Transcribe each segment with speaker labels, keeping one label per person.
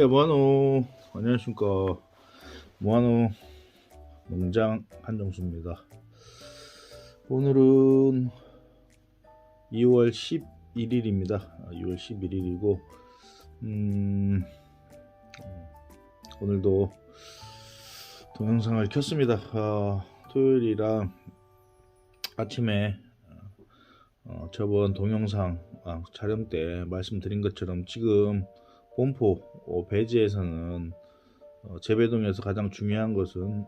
Speaker 1: 뭐하노. 안녕하십니까. 뭐하노 농장 한정수입니다. 오늘은 2월 11일입니다 2월 11일이고 오늘도 동영상을 켰습니다. 토요일이라 아침에 저번 동영상 촬영 때 말씀드린 것처럼 지금 본포 배지에서는 재배동에서 가장 중요한 것은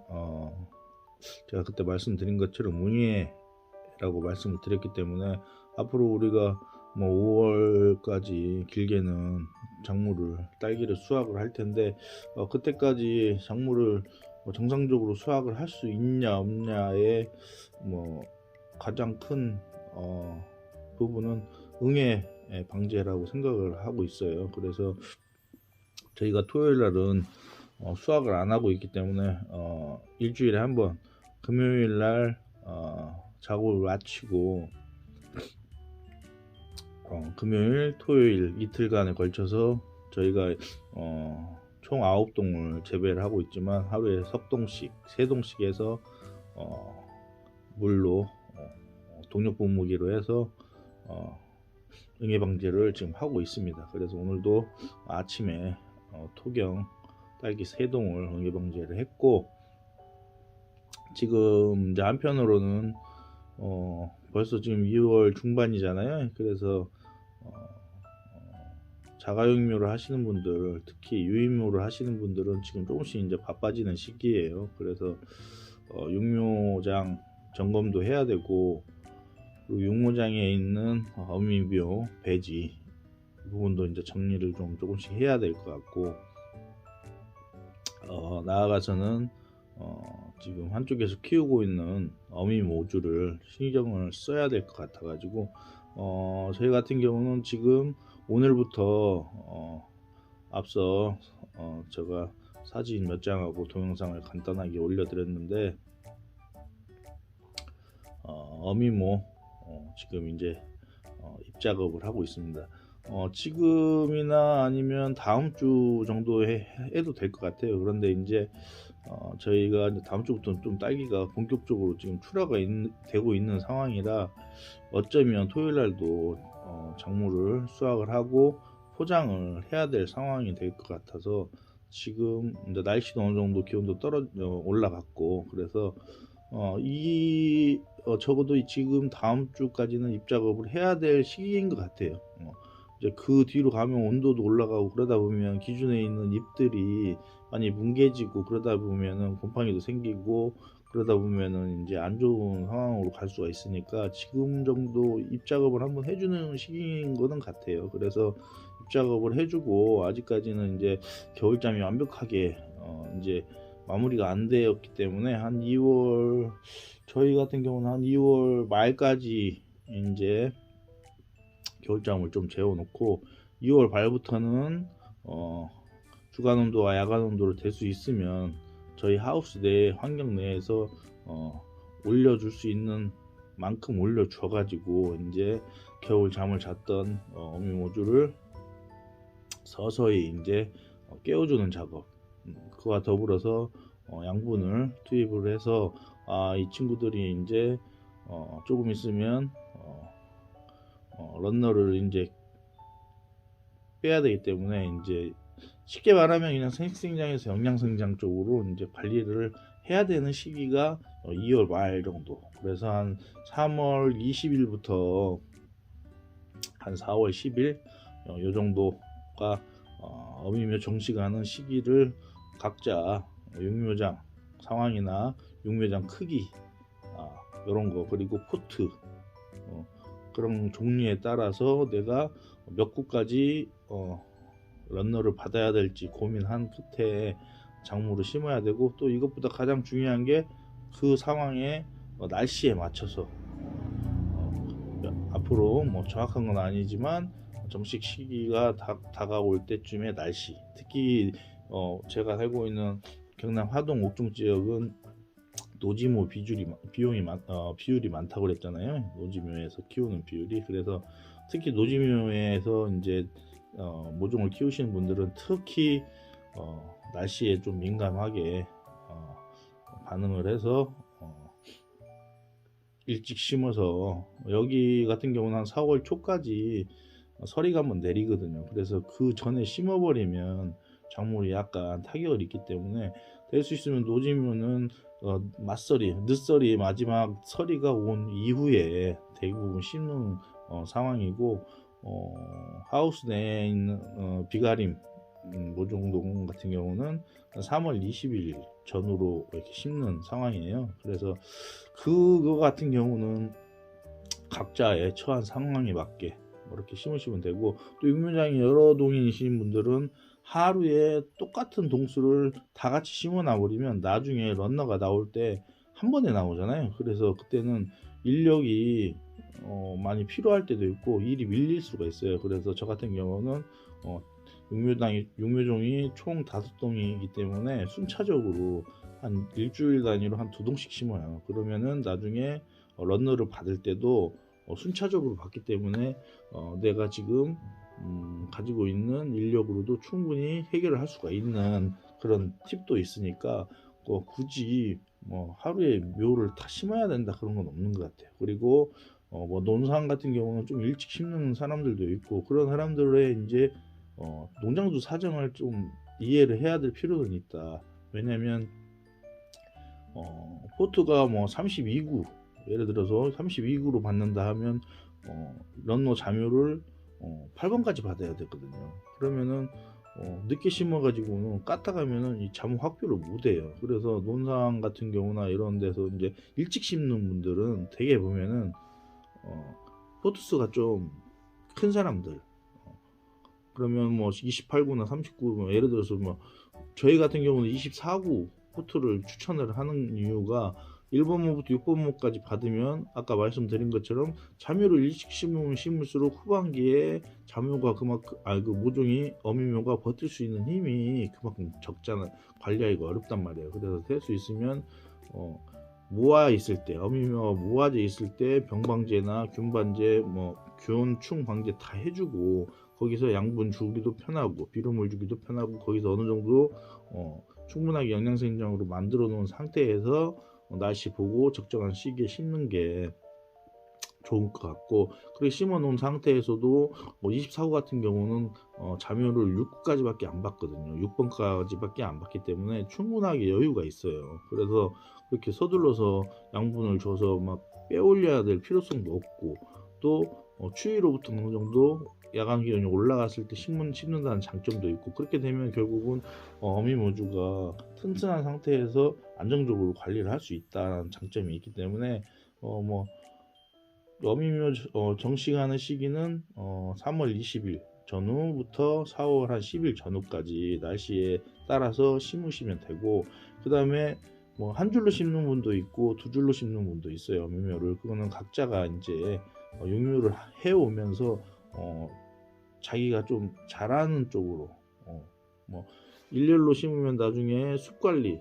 Speaker 1: 제가 그때 말씀드린 것처럼 무늬라고 말씀을 드렸기 때문에 앞으로 우리가 뭐 5월까지 길게는 딸기를 수확을 할 텐데 그때까지 작물을 정상적으로 수확을 할 수 있냐 없냐의 가장 큰 부분은 응애 방제라고 생각을 하고 있어요. 그래서 저희가 토요일 날은 수확을 안 하고 있기 때문에 일주일에 한번 금요일 날 작업을 마치고 금요일 토요일 이틀간에 걸쳐서 저희가 총 9동을 재배를 하고 있지만 하루에 석동씩 3동씩 해서 물로 동력분무기로 해서 응애 방제를 지금 하고 있습니다. 그래서 오늘도 아침에 토경 딸기 3동을 응애 방제를 했고, 지금 이제 한편으로는 벌써 지금 2월 중반이잖아요. 그래서 자가육묘를 하시는 분들, 특히 유인묘를 하시는 분들은 지금 조금씩 이제 바빠지는 시기예요. 그래서 육묘장 점검도 해야 되고, 그리고 육묘장에 있는 어미묘, 배지 부분도 이제 정리를 좀 조금씩 해야 될 것 같고, 나아가서는 지금 한쪽에서 키우고 있는 어미 모주를 신경을 써야 될 것 같아 가지고 저희 같은 경우는 지금 오늘부터 앞서 제가 사진 몇 장하고 동영상을 간단하게 올려드렸는데 어미모 지금 이제 입작업을 하고 있습니다. 지금이나 아니면 다음 주 정도에 해도 될 것 같아요. 그런데 이제 저희가 이제 다음 주부터는 좀 딸기가 본격적으로 지금 출하가 되고 있는 상황이라 어쩌면 토요일 날도 작물을 수확을 하고 포장을 해야 될 상황이 될 것 같아서, 지금 이제 날씨도 어느 정도 기온도 올라갔고, 그래서 적어도 지금 다음 주까지는 입작업을 해야 될 시기인 것 같아요. 이제 그 뒤로 가면 온도도 올라가고 그러다 보면 기준에 있는 잎들이 많이 뭉개지고 그러다 보면은 곰팡이도 생기고 그러다 보면은 이제 안 좋은 상황으로 갈 수가 있으니까 지금 정도 입작업을 한번 해주는 시기인 거는 같아요. 그래서 입작업을 해주고, 아직까지는 이제 겨울잠이 완벽하게 이제 마무리가 안 되었기 때문에 한 2월, 저희 같은 경우는 한 2월 말까지 이제 겨울잠을 좀 재워놓고 2월 말부터는 주간 온도와 야간 온도를 댈 수 있으면 저희 하우스 내 환경 내에서 올려줄 수 있는 만큼 올려줘 가지고 이제 겨울 잠을 잤던 어미 모주를 서서히 이제 깨워주는 작업, 그와 더불어서 양분을 투입을 해서 이 친구들이 이제 조금 있으면 런너를 이제 빼야 되기 때문에, 이제 쉽게 말하면 그냥 생식생장에서 영양생장 쪽으로 이제 관리를 해야 되는 시기가 2월 말 정도. 그래서 한 3월 20일부터 한 4월 10일 요 정도가 어미묘 정식하는 시기를 각자 육묘장 상황이나 육묘장 크기 이런 거, 그리고 포트 그런 종류에 따라서 내가 몇 구까지 런너를 받아야 될지 고민한 끝에 작물을 심어야 되고, 또 이것보다 가장 중요한 게 그 상황에 날씨에 맞춰서 앞으로 정확한 건 아니지만 정식 시기가 다가올 때쯤에 날씨, 특히 제가 살고 있는 경남 화동 옥중 지역은 노지모 비율이 많다고 그랬잖아요. 노지묘에서 키우는 비율이. 그래서 특히 노지묘에서 이제 모종을 키우시는 분들은 특히 날씨에 좀 민감하게 반응을 해서 일찍 심어서, 여기 같은 경우는 한 4월 초까지 서리가 한번 내리거든요. 그래서 그 전에 심어버리면 작물이 약간 타격을 입기 때문에 될 수 있으면 노지면은 맞서리, 늦서리 마지막 서리가 온 이후에 대부분 심는 상황이고, 하우스 내에 있는 비가림 모종동 같은 경우는 3월 20일 전후로 이렇게 심는 상황이에요. 그래서 그거 같은 경우는 각자의 처한 상황에 맞게 이렇게 심으시면 되고, 또 육묘장이 여러 동이신 분들은 하루에 똑같은 동수를 다 같이 심어 놔버리면 나중에 런너가 나올 때 한 번에 나오잖아요. 그래서 그때는 인력이 많이 필요할 때도 있고 일이 밀릴 수가 있어요. 그래서 저 같은 경우는 육묘종이 총 5동이기 때문에 순차적으로 한 일주일 단위로 한 2동씩 심어요. 그러면은 나중에 런너를 받을 때도 순차적으로 받기 때문에 내가 지금 가지고 있는 인력으로도 충분히 해결을 할 수가 있는 그런 팁도 있으니까 굳이 뭐 하루에 묘를 다 심어야 된다 그런 건 없는 것 같아요. 그리고 뭐 논산 같은 경우는 좀 일찍 심는 사람들도 있고, 그런 사람들의 이제 농장주 사정을 좀 이해를 해야 될 필요는 있다. 왜냐면 포트가 뭐 32구, 예를 들어서 32구로 받는다 하면 런너 자묘를 8번까지 받아야 되거든요. 그러면은 늦게 심어가지고는 까딱하면은 이 자무 확보를 못해요. 그래서 논산 같은 경우나 이런 데서 이제 일찍 심는 분들은 되게 보면은 포트수가 좀 큰 사람들, 그러면 뭐 28구나 39구, 뭐 예를 들어서 뭐 저희 같은 경우는 24구 포트를 추천을 하는 이유가 1번모부터 6번모까지 받으면 아까 말씀드린 것처럼 자묘를 일찍 심으면 심을수록 후반기에 자묘가 그만큼 그 모종이 어미묘가 버틸 수 있는 힘이 그만큼 적잖아요. 관리하기가 어렵단 말이에요. 그래서 될 수 있으면 모아 있을 때, 어미묘가 모아져 있을 때 병방제나 균반제, 뭐 균충 방제 다 해주고, 거기서 양분 주기도 편하고 비료물 주기도 편하고, 거기서 어느 정도 충분하게 영양생장으로 만들어 놓은 상태에서 날씨 보고 적정한 시기에 심는 게 좋을 것 같고, 그렇게 심어 놓은 상태에서도 24호 같은 경우는 자묘를 6까지밖에 안 받거든요. 6번까지밖에 안 받기 때문에 충분하게 여유가 있어요. 그래서 그렇게 서둘러서 양분을 줘서 막 빼올려야 될 필요성도 없고, 또 추위로부터 어느 정도 야간 기온이 올라갔을 때 심는다는 장점도 있고, 그렇게 되면 결국은 어미모주가 튼튼한 상태에서 안정적으로 관리를 할 수 있다는 장점이 있기 때문에 뭐 어미묘 정식하는 시기는 3월 20일 전후부터 4월 한 10일 전후까지 날씨에 따라서 심으시면 되고, 그 다음에 뭐 한 줄로 심는 분도 있고 2줄로 심는 분도 있어요. 어미묘를 그거는 각자가 이제 육묘를 해오면서 자기가 좀 잘하는 쪽으로 뭐 일렬로 심으면 나중에 숲 관리,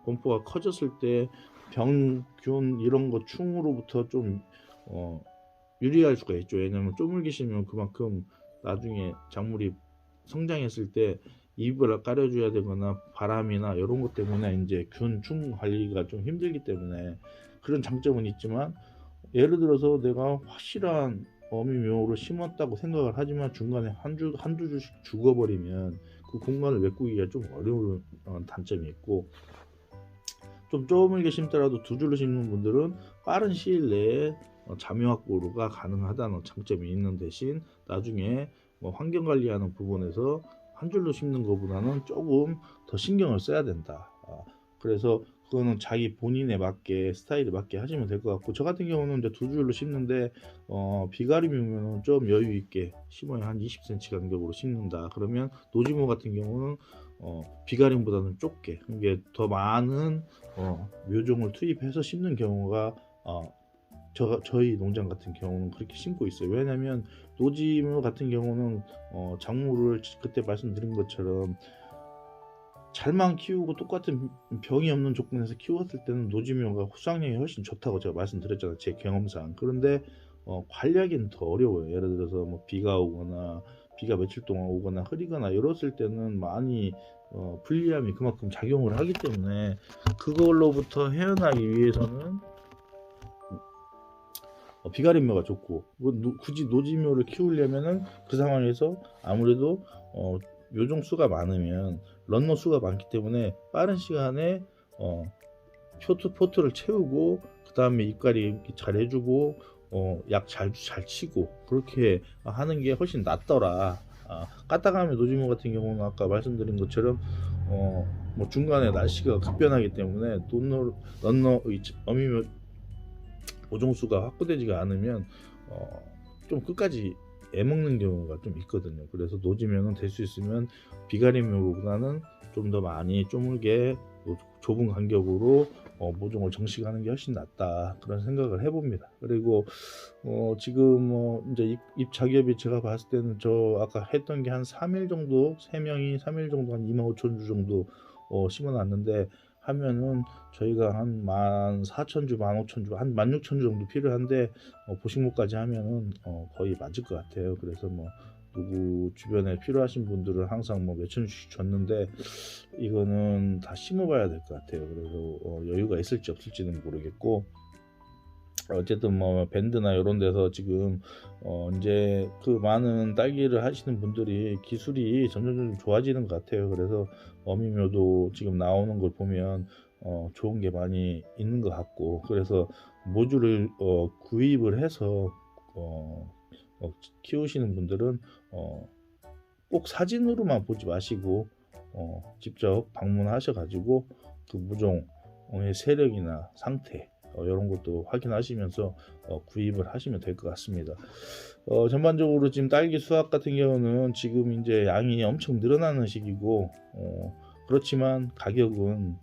Speaker 1: 범퍼가 커졌을 때 병균 이런 거 충으로부터 좀 유리할 수가 있죠. 왜냐면 쪼물게 심으면 그만큼 나중에 작물이 성장했을 때 잎을 깔아줘야 되거나 바람이나 이런 것 때문에 이제 균충 관리가 좀 힘들기 때문에 그런 장점은 있지만, 예를 들어서 내가 확실한 어미묘를 심었다고 생각을 하지만 중간에 한두 주씩 죽어버리면 그 공간을 메꾸기가 좀 어려운 단점이 있고, 좀 쪼물게 심더라도 2줄로 심는 분들은 빠른 시일 내에 자묘 확보가 가능하다는 장점이 있는 대신, 나중에 뭐 환경 관리하는 부분에서 한 줄로 심는 것보다는 조금 더 신경을 써야 된다. 그래서 그거는 자기 본인에 맞게 스타일에 맞게 하시면 될 것 같고, 저 같은 경우는 이제 2줄로 심는데 비가림이면 좀 여유 있게 심어야 한 20cm 간격으로 심는다. 그러면 노지모 같은 경우는 비가림보다는 좁게, 이게 더 많은 묘종을 투입해서 심는 경우가 저희 농장 같은 경우는 그렇게 심고 있어요. 왜냐면 노지모 같은 경우는 작물을 그때 말씀드린 것처럼 잘만 키우고 똑같은 병이 없는 조건에서 키웠을 때는 노지묘가 후상량이 훨씬 좋다고 제가 말씀드렸잖아요, 제 경험상. 그런데 관리하기는 더 어려워요. 예를 들어서 뭐 비가 오거나 비가 며칠 동안 오거나 흐리거나 이랬을 때는 많이 불리함이 그만큼 작용을 하기 때문에 그걸로부터 헤어나기 위해서는 비가림묘가 좋고, 굳이 노지묘를 키우려면은 그 상황에서 아무래도 묘종 수가 많으면 런너 수가 많기 때문에 빠른 시간에 포트를 채우고, 그 다음에 잎갈이 잘 해주고, 약 잘 치고, 그렇게 하는 게 훨씬 낫더라. 까딱하면 노지모 같은 경우는 아까 말씀드린 것처럼 뭐 중간에 날씨가 급변하기 때문에 런너 어미묘 모종수가 확보되지가 않으면 좀 끝까지 애먹는 경우가 좀 있거든요. 그래서 노지면은 될 수 있으면 비가림묘보다는 좀 더 많이 쪼물게 좁은 간격으로 모종을 정식하는 게 훨씬 낫다, 그런 생각을 해봅니다. 그리고 지금 이제 잎 작엽이 제가 봤을 때는 저 아까 했던 게 한 3일 정도, 3명이 3일 정도 한 25,000주 정도 심어놨는데, 하면은 저희가 한 14,000주, 15,000주, 한 16,000주 정도 필요한데 보식목까지 하면은 거의 맞을 것 같아요. 그래서 뭐 누구 주변에 필요하신 분들은 항상 뭐 몇천 주씩 줬는데, 이거는 다 심어봐야 될 것 같아요. 그래서 여유가 있을지 없을지는 모르겠고, 어쨌든 뭐 밴드나 이런 데서 지금 이제 그 많은 딸기를 하시는 분들이 기술이 점점 좋아지는 것 같아요. 그래서 어미묘도 지금 나오는 걸 보면 좋은 게 많이 있는 것 같고, 그래서 모주를 구입을 해서 키우시는 분들은 꼭 사진으로만 보지 마시고 직접 방문하셔 가지고 그 모종의 세력이나 상태 이런 것도 확인하시면서 구입을 하시면 될 것 같습니다. 전반적으로 지금 딸기 수확 같은 경우는 지금 이제 양이 엄청 늘어나는 시기고, 그렇지만 가격은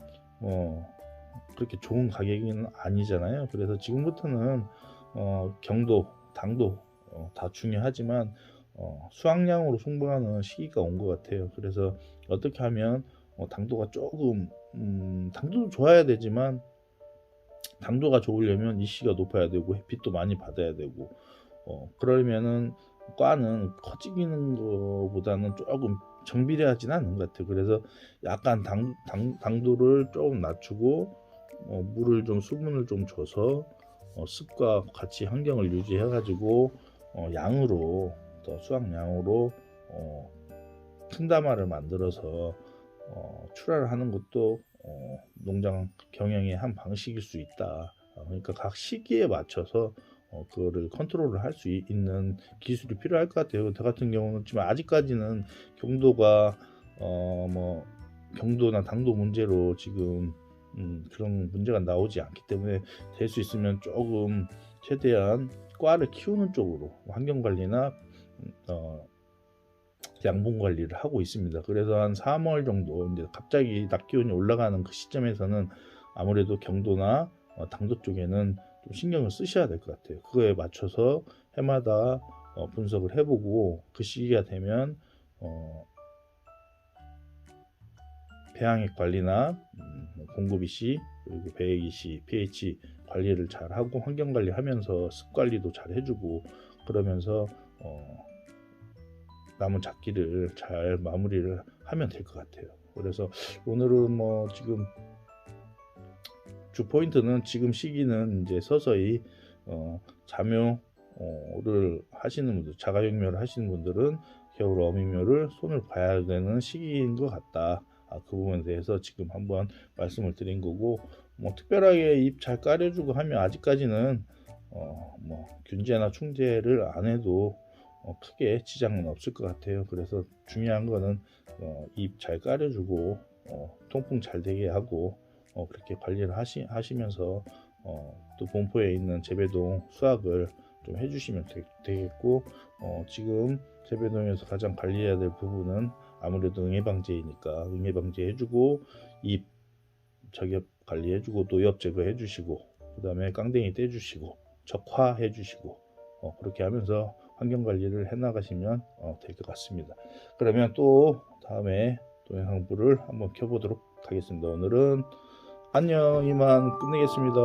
Speaker 1: 그렇게 좋은 가격은 아니잖아요. 그래서 지금부터는 경도, 당도 다 중요하지만 수확량으로 승부하는 시기가 온 것 같아요. 그래서 어떻게 하면 당도가 조금 당도도 좋아야 되지만, 당도가 좋으려면 이시가 높아야 되고 햇빛도 많이 받아야 되고, 그러면은 과는 커지는 것보다는 조금 정비례하지는 않는 것 같아요. 그래서 약간 당도를 조금 낮추고 물을 좀, 수분을 좀 줘서 습과 같이 환경을 유지해 가지고 양으로, 더 수확량으로 큰 다마를 만들어서 출하를 하는 것도 농장 경영의 한 방식일 수 있다. 그러니까 각 시기에 맞춰서 그거를 컨트롤을 할 수 있는 기술이 필요할 것 같아요. 저 같은 경우는 지금 아직까지는 경도가 뭐 경도나 당도 문제로 지금 그런 문제가 나오지 않기 때문에, 될 수 있으면 조금 최대한 과를 키우는 쪽으로 환경 관리나 양분 관리를 하고 있습니다. 그래서 한 3월 정도 이제 갑자기 낮 기온이 올라가는 그 시점에서는 아무래도 경도나 당도 쪽에는 좀 신경을 쓰셔야 될 것 같아요. 그거에 맞춰서 해마다 분석을 해보고, 그 시기가 되면 배양액 관리나 공급이시, 그리고 배액이시, pH 관리를 잘 하고 환경 관리하면서 습 관리도 잘 해주고, 그러면서 남은 작기를 잘 마무리를 하면 될 것 같아요. 그래서 오늘은 뭐 지금 주 포인트는, 지금 시기는 이제 서서히 자묘를 하시는 분들, 자가육묘를 하시는 분들은 겨울 어미묘를 손을 봐야 되는 시기인 것 같다. 그 부분에 대해서 지금 한번 말씀을 드린 거고, 뭐 특별하게 잎 잘 깔아주고 하면 아직까지는 뭐 균제나 충제를 안 해도 크게 지장은 없을 것 같아요. 그래서 중요한 거는 잎 잘 깔아주고 통풍 잘 되게 하고 그렇게 관리를 하시면서 또 본포에 있는 재배동 수확을 좀 해주시면 되겠고, 지금 재배동에서 가장 관리해야 될 부분은 아무래도 응애방제이니까 응애방제 해주고, 잎 저겹 관리해주고, 노엽 제거해주시고, 그 다음에 깡댕이 떼주시고, 적화해주시고, 그렇게 하면서 환경 관리를 해나가시면 될 것 같습니다. 그러면 또 다음에 동영상부를 한번 켜보도록 하겠습니다. 오늘은 안녕, 이만 끝내겠습니다.